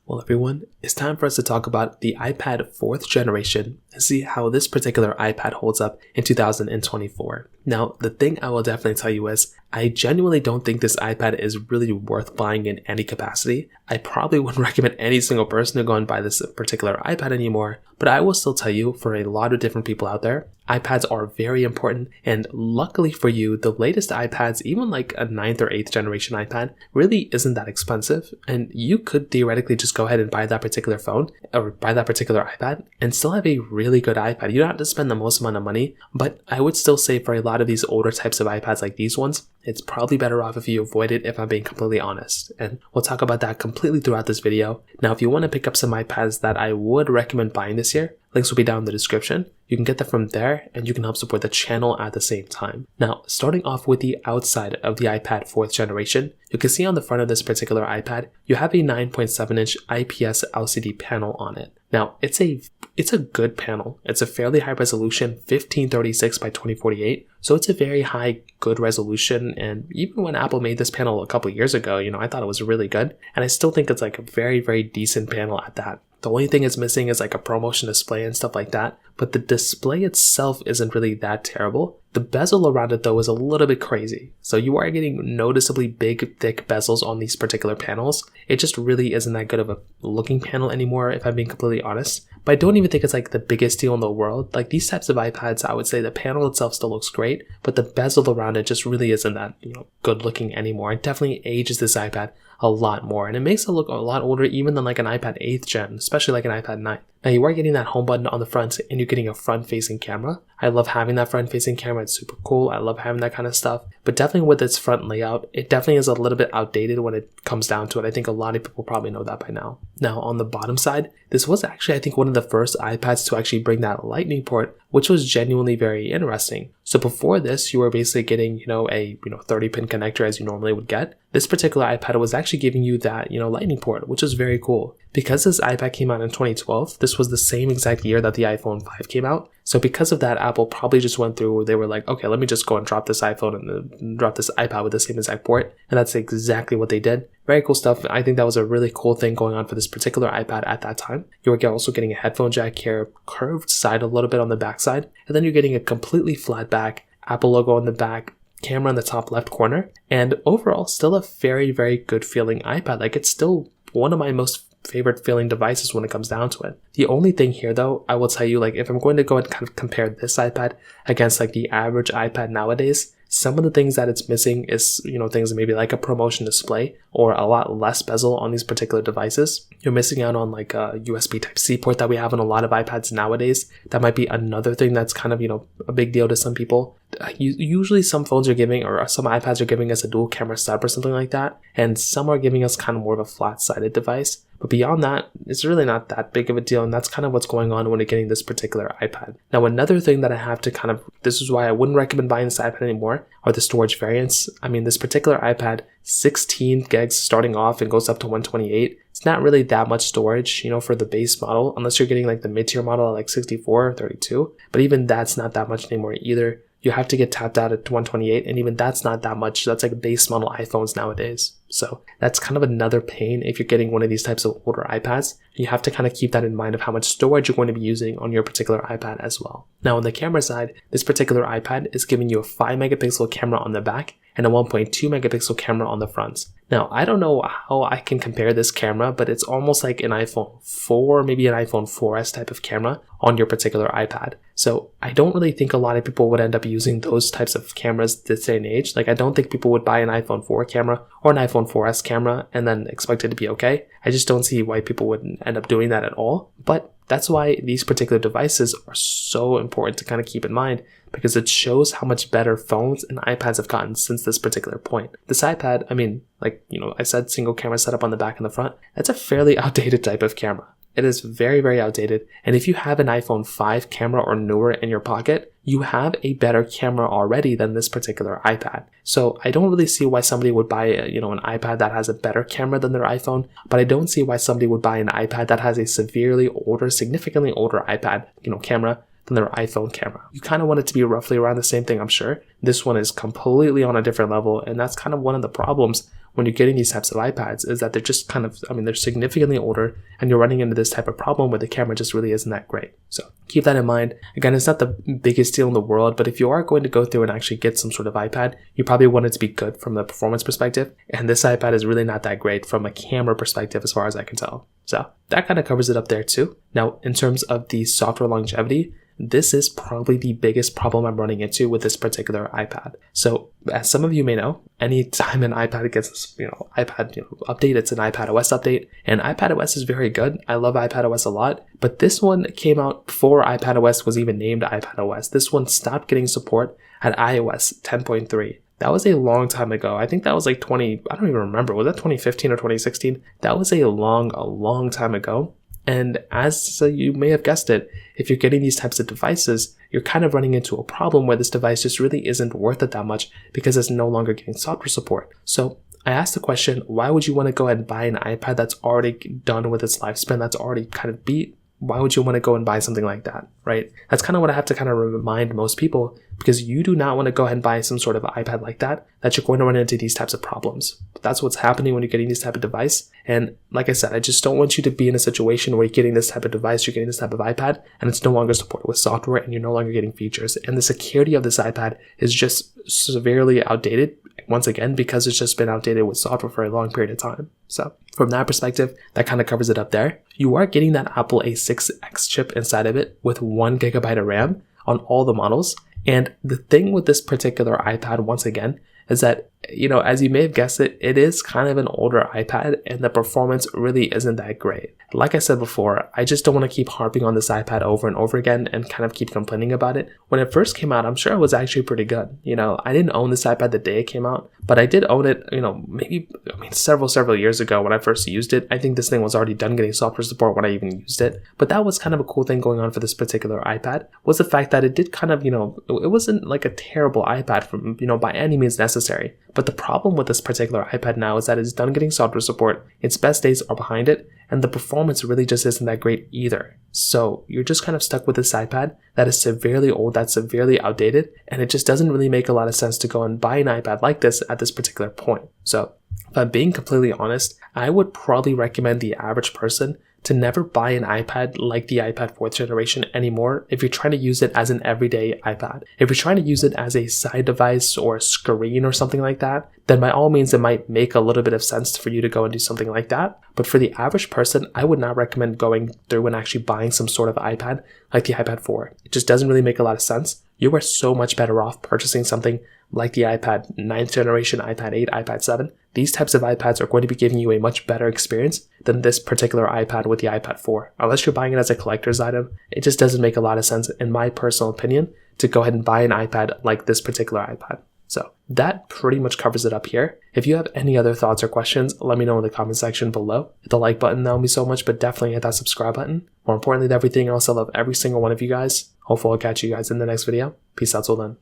Well, everyone, it's time for us to talk about the iPad 4th generation and see how this particular iPad holds up in 2024. Now, the thing I will definitely tell you is, I genuinely don't think this iPad is really worth buying in any capacity. I probably wouldn't recommend any single person to go and buy this particular iPad anymore, but I will still tell you, for a lot of different people out there, iPads are very important, and luckily for you, the latest iPads, even like a 9th or 8th generation iPad, really isn't that expensive, and you could theoretically just go ahead and buy that particular phone, or buy that particular iPad, and still have a really good iPad. You don't have to spend the most amount of money, but I would still say for a lot of these older types of iPads like these ones, it's probably better off if you avoid it, if I'm being completely honest. And we'll talk about that completely throughout this video. Now, if you want to pick up some iPads that I would recommend buying this year, links will be down in the description. You can get that from there, and you can help support the channel at the same time. Now, starting off with the outside of the iPad 4th generation, you can see on the front of this particular iPad, you have a 9.7-inch IPS LCD panel on it. Now, it's a good panel. It's a fairly high resolution, 1536 by 2048. So it's a very high, good resolution. And even when Apple made this panel a couple years ago, I thought it was really good. And I still think it's like a very, very decent panel at that. The only thing it's missing is like a ProMotion display and stuff like that. But the display itself isn't really that terrible. The bezel around it though is a little bit crazy. So you are getting noticeably big, thick bezels on these particular panels. It just really isn't that good of a looking panel anymore, if I'm being completely honest. But I don't even think it's like the biggest deal in the world. Like these types of iPads, I would say the panel itself still looks great, but the bezel around it just really isn't that, good looking anymore. It definitely ages this iPad a lot more, and it makes it look a lot older even than like an iPad 8th gen, especially like an iPad 9. Now you are getting that home button on the front, and you're getting a front-facing camera. I love having that front-facing camera. It's super cool. I love having that kind of stuff. But definitely with its front layout, it definitely is a little bit outdated when it comes down to it. I think a lot of people probably know that by now. Now on the bottom side, this was actually, I think, one of the first iPads to actually bring that lightning port, which was genuinely very interesting. So before this, you were basically getting, a 30-pin connector as you normally would get. This particular iPad was actually giving you that, lightning port, which is very cool. Because this iPad came out in 2012, this was the same exact year that the iPhone 5 came out. So because of that, Apple probably just went through, they were like, okay, let me just go and drop this iPhone and drop this iPad with the same exact port. And that's exactly what they did. Very cool stuff. I think that was a really cool thing going on for this particular iPad at that time. You were also getting a headphone jack here, curved side a little bit on the back side, and then you're getting a completely flat back, Apple logo on the back, camera in the top left corner, and overall still a very, very good feeling iPad. Like it's still one of my most favorite feeling devices when it comes down to it. The only thing here though, I will tell you, like if I'm going to go and kind of compare this iPad against like the average iPad nowadays, some of the things that it's missing is, things maybe like a ProMotion display or a lot less bezel on these particular devices. You're missing out on like a USB Type-C port that we have on a lot of iPads nowadays. That might be another thing that's kind of, a big deal to some people. Usually some phones are giving, or some iPads are giving us a dual camera setup or something like that. And some are giving us kind of more of a flat-sided device. But beyond that, it's really not that big of a deal, and that's kind of what's going on when you're getting this particular iPad. Now, another thing that I have to this is why I wouldn't recommend buying this iPad anymore, are the storage variants. I mean, this particular iPad, 16 gigs starting off and goes up to 128. It's not really that much storage, for the base model, unless you're getting like the mid-tier model at like 64 or 32. But even that's not that much anymore either. You have to get tapped out at 128, and even that's not that much. That's like base model iPhones nowadays. So that's kind of another pain if you're getting one of these types of older iPads. You have to kind of keep that in mind of how much storage you're going to be using on your particular iPad as well. Now on the camera side, this particular iPad is giving you a 5 megapixel camera on the back and a 1.2 megapixel camera on the front. Now, I don't know how I can compare this camera, but it's almost like an iPhone 4, maybe an iPhone 4S type of camera on your particular iPad. So I don't really think a lot of people would end up using those types of cameras this day and age. Like I don't think people would buy an iPhone 4 camera or an iPhone 4S camera and then expect it to be okay. I just don't see why people would end up doing that at all. But that's why these particular devices are so important to kind of keep in mind, because it shows how much better phones and iPads have gotten since this particular point. This iPad, I said single camera setup on the back and the front. That's a fairly outdated type of camera. It is very, very outdated. And if you have an iPhone 5 camera or newer in your pocket, you have a better camera already than this particular iPad. So I don't really see why somebody would buy an iPad that has a better camera than their iPhone, but I don't see why somebody would buy an iPad that has a significantly older iPad, camera than their iPhone camera. You kind of want it to be roughly around the same thing, I'm sure. This one is completely on a different level, and that's kind of one of the problems when you're getting these types of iPads is that they're just kind of, they're significantly older, and you're running into this type of problem where the camera just really isn't that great. So keep that in mind. Again, it's not the biggest deal in the world, but if you are going to go through and actually get some sort of iPad, you probably want it to be good from the performance perspective. And this iPad is really not that great from a camera perspective as far as I can tell. So that kind of covers it up there too. Now, in terms of the software longevity, this is probably the biggest problem I'm running into with this particular iPad. So as some of you may know, anytime an iPad gets, update, it's an iPad OS update, and iPad OS is very good. I love iPad OS a lot, but this one came out before iPad OS was even named iPad OS. This one stopped getting support at iOS 10.3. That was a long time ago. I think that was like I don't even remember. Was that 2015 or 2016? That was a long time ago. And as you may have guessed it, if you're getting these types of devices, you're kind of running into a problem where this device just really isn't worth it that much because it's no longer getting software support. So I asked the question, why would you want to go ahead and buy an iPad that's already done with its lifespan, that's already kind of beat? Why would you want to go and buy something like that, right? That's kind of what I have to kind of remind most people, because you do not want to go ahead and buy some sort of iPad like that you're going to run into these types of problems. But that's what's happening when you're getting this type of device. And like I said, I just don't want you to be in a situation where you're getting this type of device, you're getting this type of iPad, and it's no longer supported with software and you're no longer getting features. And the security of this iPad is just severely outdated, once again, because it's just been outdated with software for a long period of time. So from that perspective, that kind of covers it up there. You are getting that Apple A6X chip inside of it with 1 gigabyte of RAM on all the models. And the thing with this particular iPad, once again, is that, as you may have guessed it is kind of an older iPad and the performance really isn't that great. Like I said before, I just don't want to keep harping on this iPad over and over again and kind of keep complaining about it. When it first came out, I'm sure it was actually pretty good. I didn't own this iPad the day it came out, but I did own it, several years ago when I first used it. I think this thing was already done getting software support when I even used it. But that was kind of a cool thing going on for this particular iPad, was the fact that it did kind of, it wasn't like a terrible iPad from, by any means necessary. But the problem with this particular iPad now is that it's done getting software support, its best days are behind it, and the performance really just isn't that great either. So you're just kind of stuck with this iPad that is severely old, that's severely outdated, and it just doesn't really make a lot of sense to go and buy an iPad like this at this particular point. So if I'm being completely honest, I would probably recommend the average person to never buy an iPad like the iPad 4th generation anymore if you're trying to use it as an everyday iPad. If you're trying to use it as a side device or a screen or something like that, then by all means it might make a little bit of sense for you to go and do something like that. But for the average person, I would not recommend going through and actually buying some sort of iPad like the iPad 4. It just doesn't really make a lot of sense. You are so much better off purchasing something like the iPad 9th generation, iPad 8, iPad 7. These types of iPads are going to be giving you a much better experience than this particular iPad with the iPad 4. Unless you're buying it as a collector's item, it just doesn't make a lot of sense, in my personal opinion, to go ahead and buy an iPad like this particular iPad. So that pretty much covers it up here. If you have any other thoughts or questions, let me know in the comment section below. Hit the like button, that would mean so much, but definitely hit that subscribe button. More importantly than everything else, I love every single one of you guys. Hopefully I'll catch you guys in the next video. Peace out till then.